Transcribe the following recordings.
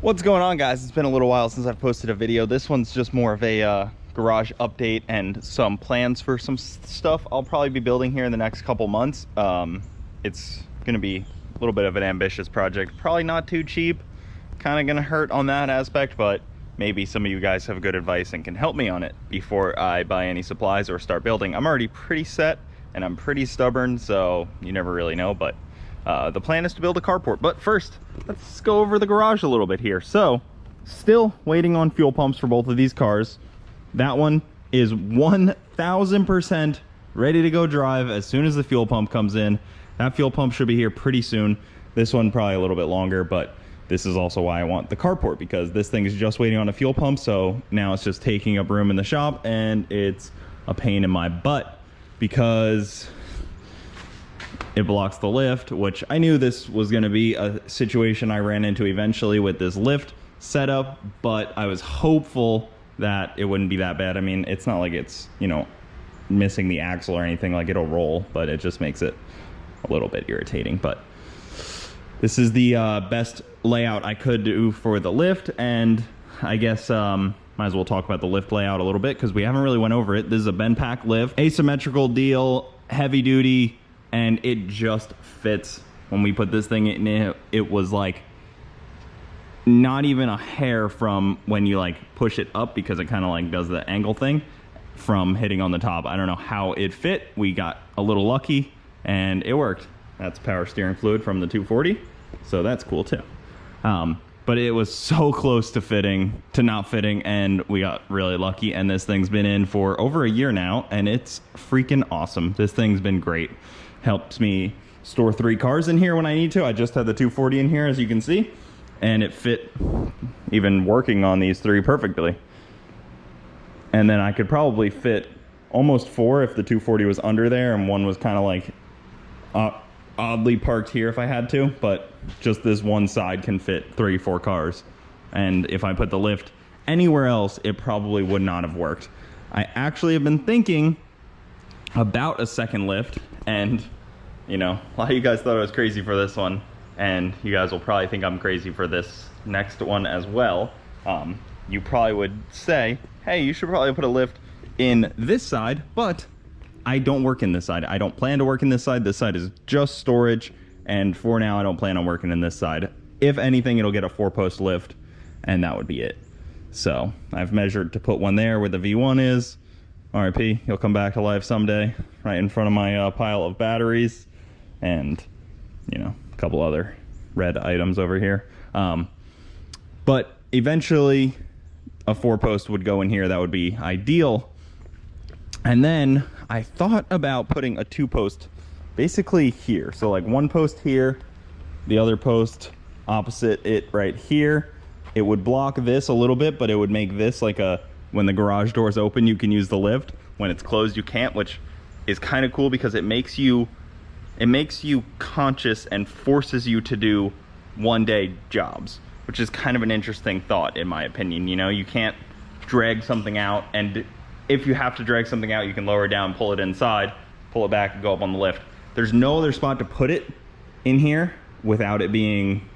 What's going on, guys? It's been a little while since I've posted a video. This one's just more of a garage update and some plans for some stuff I'll probably be building here in the next couple months. It's gonna be a little bit of an ambitious project, probably not too cheap, kind of gonna hurt on that aspect, but maybe some of you guys have good advice and can help me on it before I buy any supplies or start building. I'm already pretty set and I'm pretty stubborn, so you never really know, but the plan is to build a carport. But first, let's go over the garage a little bit here. So, still waiting on fuel pumps for both of these cars. That one is 1000% ready to go drive as soon as the fuel pump comes in. That fuel pump should be here pretty soon. This one probably a little bit longer, but this is also why I want the carport, because this thing is just waiting on a fuel pump, so now it's just taking up room in the shop and it's a pain in my butt because it blocks the lift, which I knew this was going to be a situation I ran into eventually with this lift setup, but I was hopeful that it wouldn't be that bad. I mean, it's not like it's, you know, missing the axle or anything, like it'll roll, but it just makes it a little bit irritating. But this is the best layout I could do for the lift, and I guess might as well talk about the lift layout a little bit because we haven't really went over it. This is a bend pack lift, asymmetrical deal, heavy duty, and it just fits. When we put this thing in it was like not even a hair from when you like push it up, because it kind of like does the angle thing from hitting on the top. I don't know how it fit. We got a little lucky and it worked. That's power steering fluid from the 240, so that's cool too. But it was so close to not fitting, and we got really lucky, and this thing's been in for over a year now, and it's freaking awesome. This thing's been great. Helps me store 3 cars in here when I need to. I just had the 240 in here, as you can see, and it fit even working on these 3 perfectly. And then I could probably fit almost 4 if the 240 was under there and one was kind of like oddly parked here if I had to, but just this one side can fit 3-4 cars. And if I put the lift anywhere else, it probably would not have worked. I actually have been thinking about a second lift, and you know, a lot of you guys thought I was crazy for this one, and you guys will probably think I'm crazy for this next one as well. You probably would say, hey, you should probably put a lift in this side, but I don't work in this side. I don't plan to work in this side. This side is just storage, and for now I don't plan on working in this side. If anything, it'll get a 4-post lift, and that would be it. So I've measured to put one there where the V1 is. RIP, he'll come back to life someday, right in front of my pile of batteries and, you know, a couple other red items over here. But eventually a 4-post would go in here. That would be ideal. And then I thought about putting a 2-post basically here. So like 1 post here, the other post opposite it right here. It would block this a little bit, but it would make this like a, when the garage doors open, you can use the lift. When it's closed, you can't, which is kind of cool because it makes you conscious and forces you to do one-day jobs, which is kind of an interesting thought in my opinion. You know, you can't drag something out, and if you have to drag something out, you can lower it down, pull it inside, pull it back, and go up on the lift. There's no other spot to put it in here without it being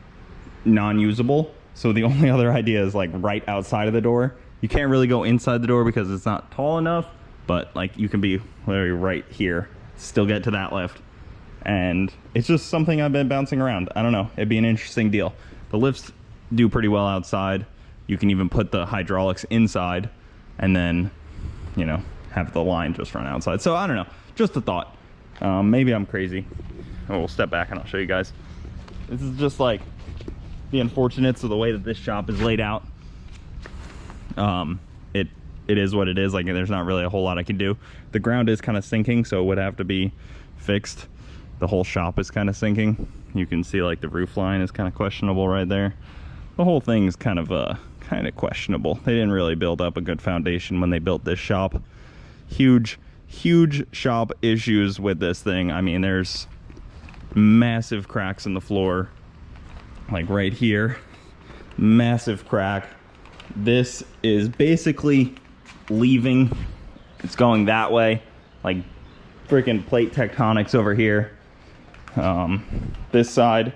non-usable. So the only other idea is like right outside of the door. You can't really go inside the door because it's not tall enough, but like you can be literally right here, still get to that lift. And it's just something I've been bouncing around. I don't know, it'd be an interesting deal. The lifts do pretty well outside. You can even put the hydraulics inside and then, you know, have the line just run outside. So I don't know, just a thought. Maybe I'm crazy. We'll step back and I'll show you guys. This is just like the unfortunates of the way that this shop is laid out. It is what it is. Like, there's not really a whole lot I can do. The ground is kind of sinking, so it would have to be fixed. The whole shop is kind of sinking. You can see like the roof line is kind of questionable right there. The whole thing is kind of questionable. They didn't really build up a good foundation when they built this shop. Huge shop issues with this thing. I mean, there's massive cracks in the floor, like right here, massive crack. This is basically leaving. It's going that way, like freaking plate tectonics over here. This side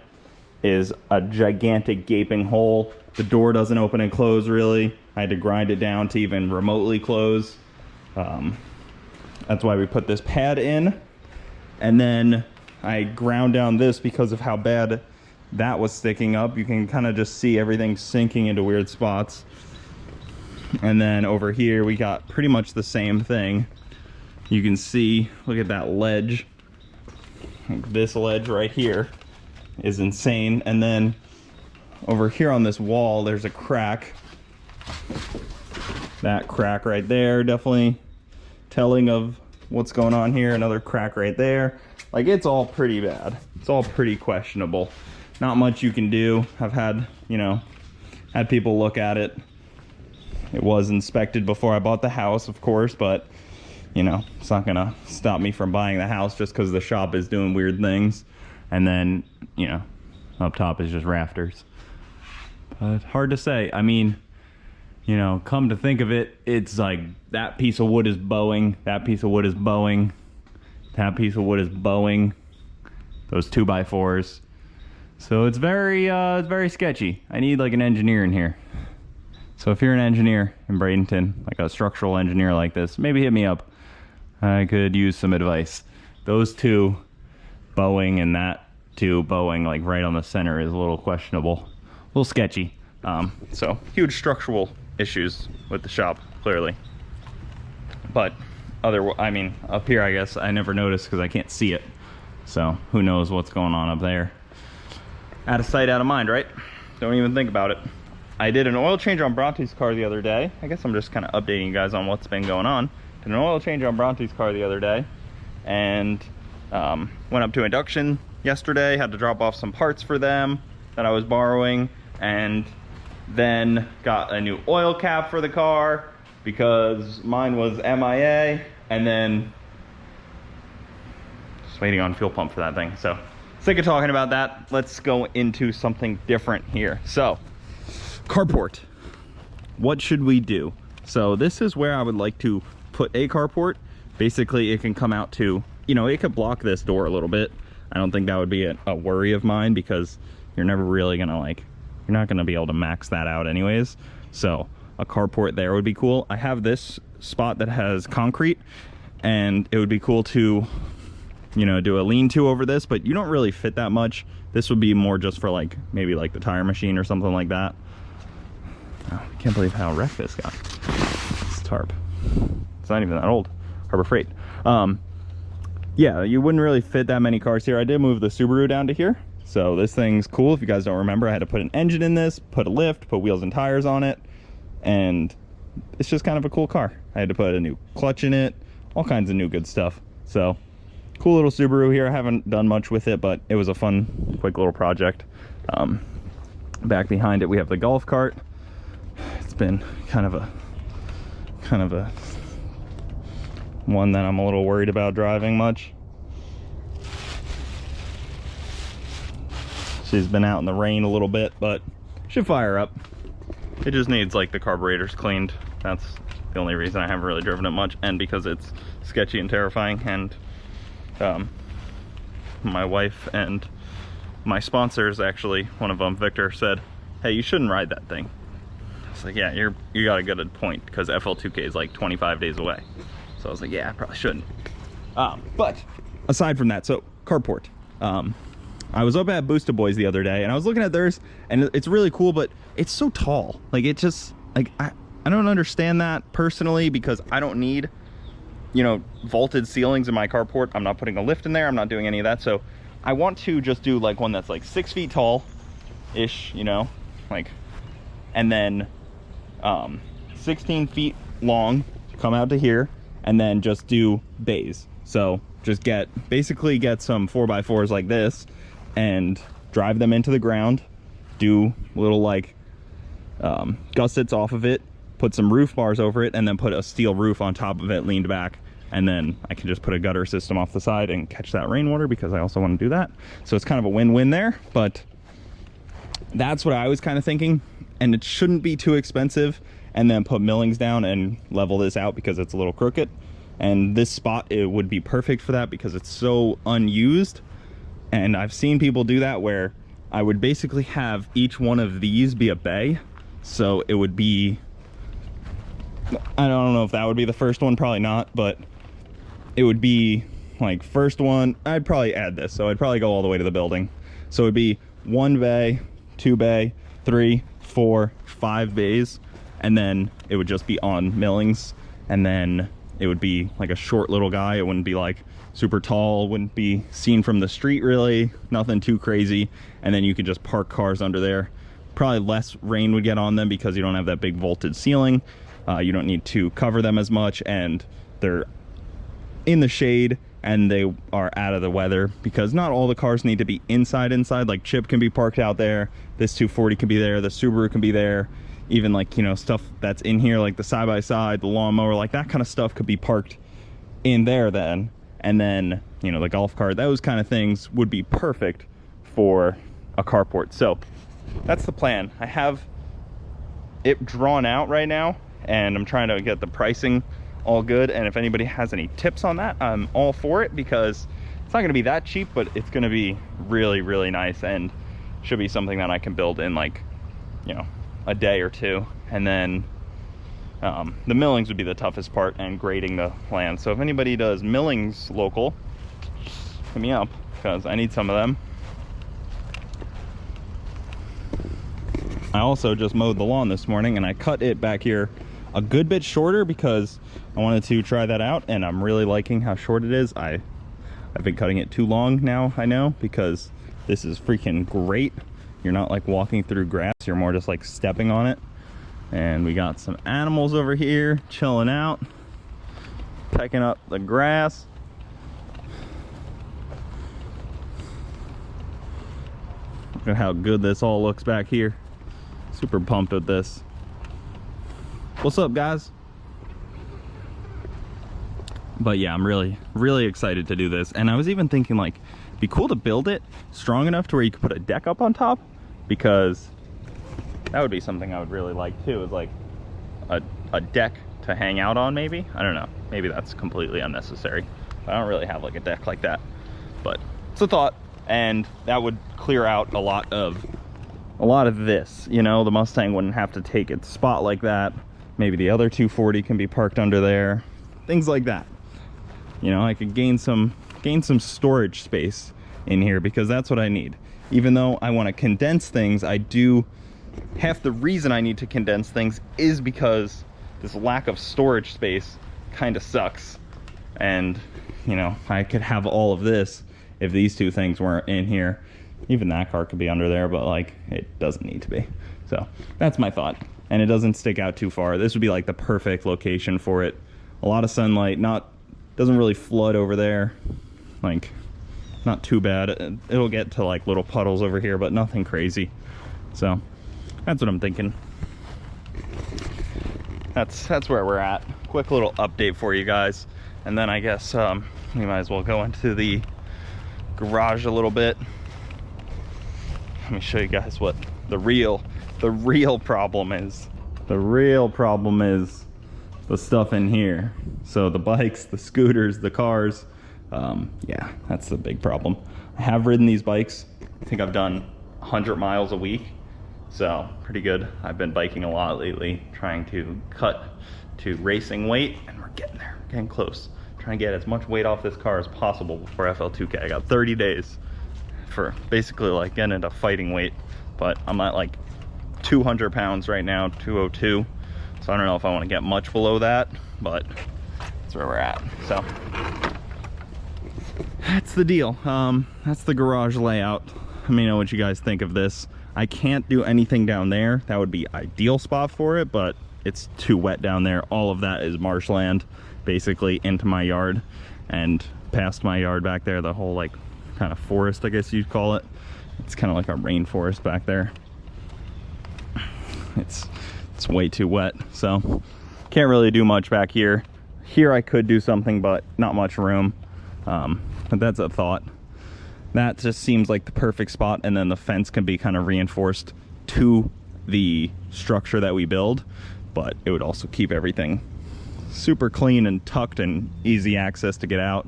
is a gigantic gaping hole. The door doesn't open and close really. I had to grind it down to even remotely close. That's why we put this pad in. And then I ground down this because of how bad that was sticking up. You can kind of just see everything sinking into weird spots. And then over here we got pretty much the same thing. You can see, look at that ledge. This ledge right here is insane. And then over here on this wall there's a crack. That crack right there, definitely telling of what's going on here. Another crack right there. Like, it's all pretty bad. It's all pretty questionable. Not much you can do. I've had, you know, had people look at it. It was inspected before I bought the house, of course, but you know, it's not gonna stop me from buying the house just because the shop is doing weird things. And then, you know, up top is just rafters. But hard to say. I mean, you know, come to think of it, it's like that piece of wood is bowing, that piece of wood is bowing, that piece of wood is bowing, those 2x4s. So it's very sketchy. I need like an engineer in here. So if you're an engineer in Bradenton, like a structural engineer like this, maybe hit me up. I could use some advice. Those two bowing and that two bowing like right on the center is a little questionable, a little sketchy. So huge structural issues with the shop, clearly. But I mean, up here I guess I never noticed because I can't see it. So who knows what's going on up there. Out of sight, out of mind, right? Don't even think about it. I did an oil change on Bronte's car the other day. I guess I'm just kind of updating you guys on what's been going on. Did an oil change on Bronte's car the other day, and went up to induction yesterday. Had to drop off some parts for them that I was borrowing, and then got a new oil cap for the car because mine was MIA, and then just waiting on fuel pump for that thing. So sick of talking about that. Let's go into something different here. So carport, what should we do? So this is where I would like to put a carport. Basically it can come out to, you know, it could block this door a little bit. I don't think that would be a worry of mine because you're never really gonna like, you're not gonna be able to max that out anyways. So a carport there would be cool. I have this spot that has concrete and it would be cool to, you know, do a lean-to over this, but you don't really fit that much. This would be more just for like, maybe like the tire machine or something like that. Oh, I can't believe how wrecked this got. This tarp. It's not even that old. Harbor Freight. Yeah, you wouldn't really fit that many cars here. I did move the Subaru down to here. So this thing's cool. If you guys don't remember, I had to put an engine in this, put a lift, put wheels and tires on it. And it's just kind of a cool car. I had to put a new clutch in it, all kinds of new good stuff. So cool little Subaru here. I haven't done much with it, but it was a fun, quick little project. Back behind it, we have the golf cart. It's been kind of a one that I'm a little worried about driving much. She's been out in the rain a little bit, but should fire up. It just needs like the carburetors cleaned. That's the only reason I haven't really driven it much, and because it's sketchy and terrifying. And my wife and my sponsors, actually, one of them, Victor, said, hey, you shouldn't ride that thing. I was like, yeah, you got a good point, because FL2K is like 25 days away. So I was like, yeah, I probably shouldn't. But aside from that, so carport. I was up at Boosta Boys the other day and I was looking at theirs, and it's really cool, but it's so tall. Like, it just, like, I don't understand that personally, because I don't need, you know, vaulted ceilings in my carport. I'm not putting a lift in there. I'm not doing any of that. So I want to just do like one that's like 6 feet tall ish, you know, like, and then 16 feet long, come out to here, and then just do bays. So just basically get some 4x4s like this and drive them into the ground, do little like gussets off of it, put some roof bars over it, and then put a steel roof on top of it leaned back, and then I can just put a gutter system off the side and catch that rainwater, because I also want to do that. So it's kind of a win-win there. But that's what I was kind of thinking, and it shouldn't be too expensive. And then put millings down and level this out because it's a little crooked. And this spot, it would be perfect for that because it's so unused. And I've seen people do that where I would basically have each one of these be a bay. So it would be, I don't know if that would be the first one, probably not, but it would be like first one, I'd probably add this. So I'd probably go all the way to the building. So it'd be 1 bay, 2 bay, 3, 4, 5 bays, and then it would just be on millings, and then it would be like a short little guy. It wouldn't be like super tall, wouldn't be seen from the street really, nothing too crazy, and then you could just park cars under there. Probably less rain would get on them because you don't have that big vaulted ceiling. You don't need to cover them as much, and they're in the shade and they are out of the weather, because not all the cars need to be inside. Like Chip can be parked out there, this 240 can be there, the Subaru can be there, even like, you know, stuff that's in here like the side-by-side, the lawnmower, like that kind of stuff could be parked in there then. And then, you know, the golf cart, those kind of things would be perfect for a carport. So that's the plan. I have it drawn out right now, and I'm trying to get the pricing all good. And if anybody has any tips on that, I'm all for it, because it's not going to be that cheap, but it's going to be really, really nice, and should be something that I can build in like, you know, a day or two. And then the millings would be the toughest part, and grading the land. So if anybody does millings local, hit me up, because I need some of them. I also just mowed the lawn this morning, and I cut it back here a good bit shorter because I wanted to try that out, and I'm really liking how short it is. I've been cutting it too long now, I know, because this is freaking great. You're not like walking through grass, you're more just like stepping on it. And we got some animals over here chilling out, pecking up the grass. Look at how good this all looks back here. Super pumped with this. What's up, guys? But yeah, I'm really excited to do this. And I was even thinking like, it'd be cool to build it strong enough to where you could put a deck up on top, because that would be something I would really like too, is like a deck to hang out on maybe. I don't know, maybe that's completely unnecessary. I don't really have like a deck like that, but it's a thought. And that would clear out a lot of this, you know. The Mustang wouldn't have to take its spot like that. Maybe the other 240 can be parked under there, things like that. You know, I could gain some storage space in here, because that's what I need. Even though I want to condense things, I do, half the reason I need to condense things is because this lack of storage space kind of sucks. And, you know, I could have all of this if these two things weren't in here. Even that car could be under there, but like, it doesn't need to be. So that's my thought. And it doesn't stick out too far. This would be like the perfect location for it. A lot of sunlight, doesn't really flood over there. Like, not too bad. It'll get to like little puddles over here, but nothing crazy. So that's what I'm thinking. That's where we're at. Quick little update for you guys. And then I guess we might as well go into the garage a little bit. Let me show you guys what the real problem is. The real problem is the stuff in here. So the bikes, the scooters, the cars, yeah, that's the big problem. I have ridden these bikes. I think I've done 100 miles a week, so pretty good. I've been biking a lot lately, trying to cut to racing weight, and we're getting there, getting close. Trying to get as much weight off this car as possible before FL2K. I got 30 days for basically like getting into fighting weight, but I'm at like 200 pounds right now, 202. So I don't know if I want to get much below that, but that's where we're at. So that's the deal. That's the garage layout. Let me know what you guys think of this. I can't do anything down there. That would be ideal spot for it, but it's too wet down there. All of that is marshland, basically into my yard and past my yard back there. The whole like kind of forest, I guess you'd call it. It's kind of like a rainforest back there. It's way too wet, so can't really do much back here. Here I could do something, but not much room. But that's a thought. That just seems like the perfect spot, and then the fence can be kind of reinforced to the structure that we build, but it would also keep everything super clean and tucked and easy access to get out.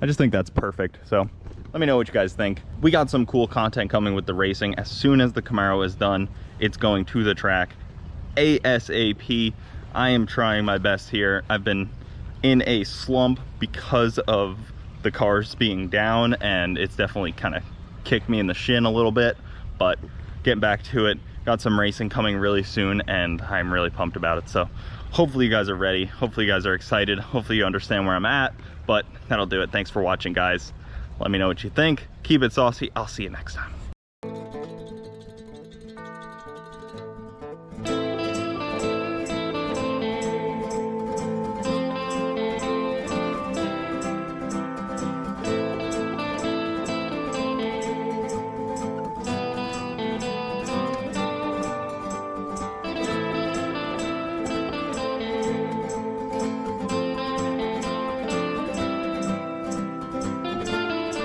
I just think that's perfect. So Let me know what you guys think. We got some cool content coming with the racing. As soon as the Camaro is done, it's going to the track ASAP. I am trying my best here. I've been in a slump because of the cars being down, and it's definitely kind of kicked me in the shin a little bit, but getting back to it. Got some racing coming really soon, and I'm really pumped about it. So hopefully you guys are ready. Hopefully you guys are excited. Hopefully you understand where I'm at, but that'll do it. Thanks for watching, guys. Let me know what you think. Keep it saucy. I'll see you next time.